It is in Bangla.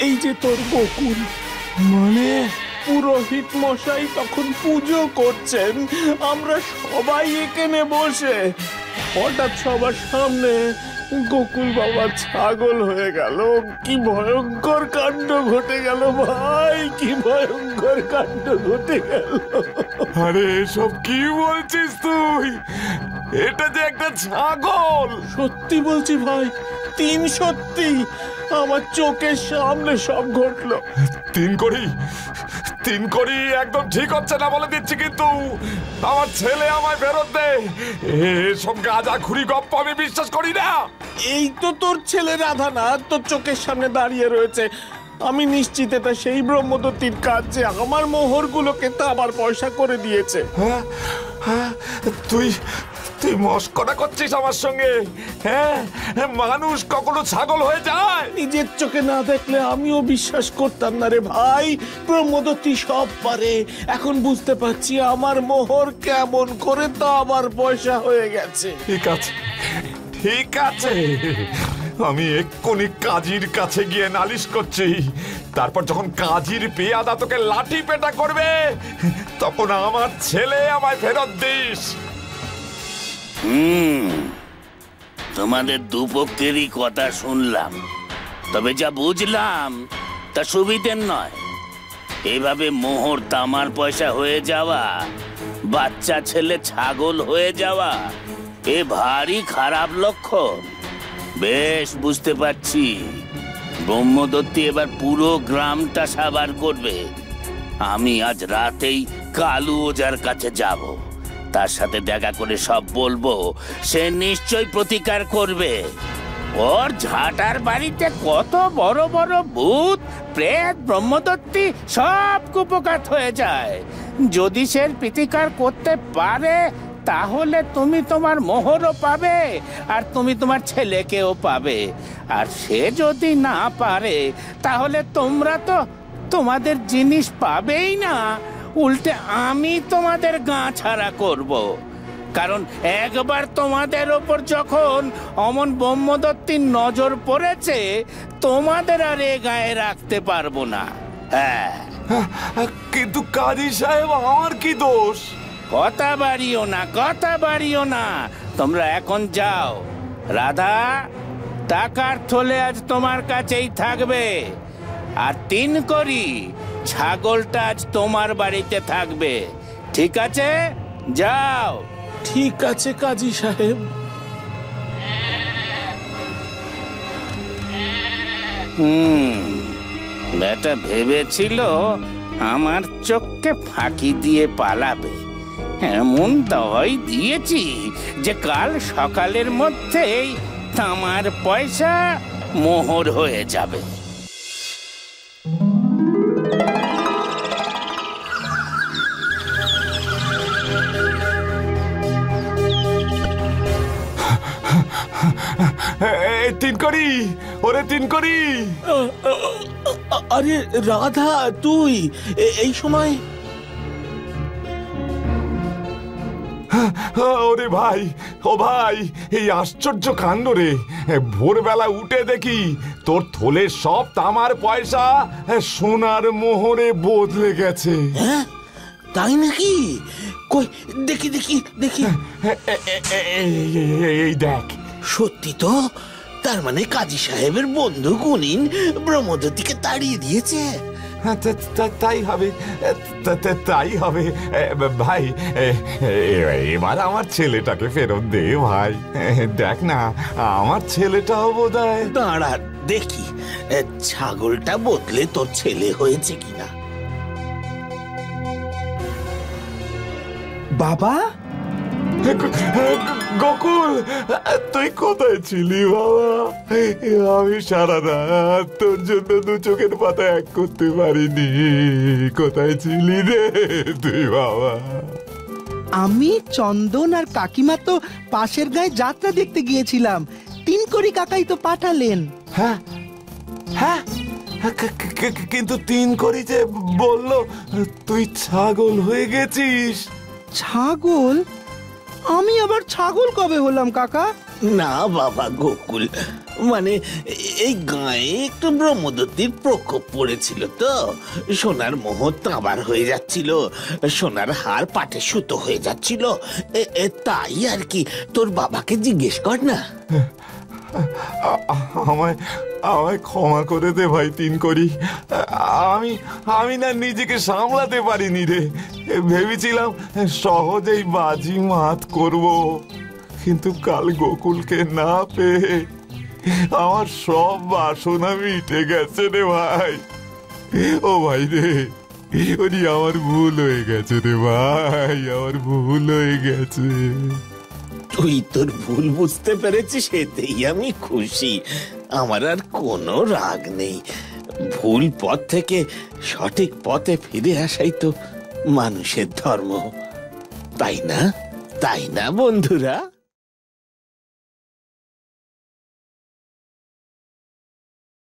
এই যে তোর গোকুল, মানে পুরোহিত মশাই তখন পুজো করছেন, আমরা সবাই এখানে বসে, হঠাৎ সবার সামনে গোকুল বাবা ছাগল হয়ে গেল। কি ভয়ঙ্কর কাণ্ড ঘটে গেল ভাই, কি ভয়ঙ্কর কাণ্ড ঘটে গেল। আরে এসব কি বলছিস তুই? এটা যে একটা ছাগল। সত্যি বলছি ভাই, সত্যি আমার চোখের সামনে সব ঘটলো। তিন করি একদম ঠিক হচ্ছে না বলে দিচ্ছি, কিন্তু আমার ছেলে আমায় ফেরত দে। এসব গাঁজাখুরি গপ্প আমি বিশ্বাস করি না। এই তো তোর ছেলে রাধানাথ তোর চোখের সামনে দাঁড়িয়ে রয়েছে। আমি নিশ্চিত এটা সেই ব্রহ্মদত্তির কাজ যে আমার মোহরগুলোকে তা আবার পয়সা করে দিয়েছে। হ্যাঁ, তুই মস্করা করছিস আমার সঙ্গে? হ্যাঁ, মানুষ কখনো ছাগল হয়ে যায়? নিজের চোখে না দেখলে আমিও বিশ্বাস করতাম না রে ভাই। ব্রহ্মদত্তি সব পারে। এখন বুঝতে পারছি আমার মোহর কেমন করে তা আবার পয়সা হয়ে গেছে। ঠিক আছে, আমি এক্ষুনি কাজীর কাছে গিয়ে নালিশ করছি। তারপর যখন কাজীর পেয়াদা তোকে লাঠি পেটা করবে, তখন আমার ছেলে আমায় ফেরত দিস। তোমাদের দুপক্ষেরই কথা শুনলাম, তবে যা বুঝলাম তা সুবিধের নয়। এভাবে মোহর তামার পয়সা হয়ে যাওয়া, বাচ্চা ছেলে ছাগল হয়ে যাওয়া, এ ভারী খারাপ লক্ষণ। বেশ বুঝতে পারছি ব্রহ্মদত্তি এবার পুরো গ্রামটা সাবার করবে। আমি আজ রাতেই কালু ওজার কাছে যাব, তার সাথে দেখা করে সব বলবো। সে নিশ্চয় প্রতিকার করবে। ওর ঝাঁটার বাড়িতে কত বড় বড় ভূত প্রেত ব্রহ্মদত্তি সব কুপকাত হয়ে যায়। যদি সে প্রতিকার করতে পারে তাহলে তুমি তোমার মোহরও পাবে, আর তুমি তোমার ছেলেকেও পাবে। আর সে যদি না পারে তাহলে তোমরা তো তোমাদের জিনিস পাবেই না, উল্টে আমি তোমাদের গা ছাড়া করব। কারণ একবার তোমাদের ওপর যখন অমন ব্রহ্মদত্তির নজর পড়েছে, তোমাদের আর এ গায়ে রাখতে পারবো না। হ্যাঁ, কিন্তু কাজী সাহেব, আমার কি দোষ? কথা বাড়িও না। তোমরা এখন যাও। রাধা, টাকার থলে আজ তোমার কাছেই থাকবে, আর 3 করি ছাগলটা আজ তোমার বাড়িতে থাকবে। ঠিক আছে, যাও। ঠিক আছে কাজী সাহেব। বেটা ভেবেছিল আমার চোখকে ফাঁকি দিয়ে পালাবে। এমন দয় দিয়েছি যে কাল সকালের মধ্যেই তামার পয়সা মোহর হয়ে যাবে। ওরে 3 করি। আরে রাধা, তুই এই সময়? ওরে ভাই, ও ভাই, এই আশ্চর্য কাণ্ড রে। ভোরবেলা উঠে দেখি তোর থলের সব তামার পয়সা সোনার মোহরে বদলে গেছে। হ্যাঁ, তাই নাকি? কই দেখি দেখি দেখি। এই দেখ। সত্যি তো, তার মানে কাজী সাহেবের বন্ধু গুনিন ব্রহ্মদত্তিকে তাড়িয়ে দিয়েছে। তাই হবে ভাই। এবার আমার ছেলেটাকে ফেরত দে ভাই। দেখ না, আমার ছেলেটাও বোধহয়। দাঁড়া দেখি ছাগলটা বদলে তোর ছেলে হয়েছে কিনা। বাবা, গোকুল, তুই কোথায় ছিলি বাবা? আমি সারা রাত তোর জন্য 2 চোখের পাতা এক করতে পারিনি। কোথায় ছিলি রে তুই বাবা? আমি, চন্দন আর কাকিমা তো পাশের গায়ে যাত্রা দেখতে গিয়েছিলাম। 3 করি কাকাই তো পাঠালেন। হ্যাঁ হ্যাঁ, কিন্তু 3 করি যে বললো তুই ছাগল হয়ে গেছিস। ছাগল? আমি আবার ছাগল কবে হলাম কাকা? না বাবা গোকুল, মানে এই গায়ে একটু ব্রহ্মদত্তির প্রকোপ পড়েছিল তো, সোনার মোহর তাঁবার হয়ে যাচ্ছিল, সোনার হার পাটে সুতো হয়ে যাচ্ছিল, তাই আর কি। তোর বাবাকে জিজ্ঞেস কর না। আমায় আমায় ক্ষমা করে দে ভাই তিন করি। আমি আমি না নিজেকে সামলাতে পারিনি রে। ভেবেছিলাম সহজেই বাজি মাত করব, কিন্তু কাল গোকুলকে না পেয়ে আমার সব বাসনা মিটে গেছে রে ভাই। ও ভাই রে, ওরি আমার ভুল হয়ে গেছে রে ভাই, আমার ভুল হয়ে গেছে। তুই তোর ভুল বুঝতে পেরেছিস, এতেই আমি খুশি। আমার আর কোনো রাগ নেই। ভুল পথ থেকে সঠিক পথে ফিরে আসাই তো মানুষের ধর্ম, তাই না? তাই না বন্ধুরা?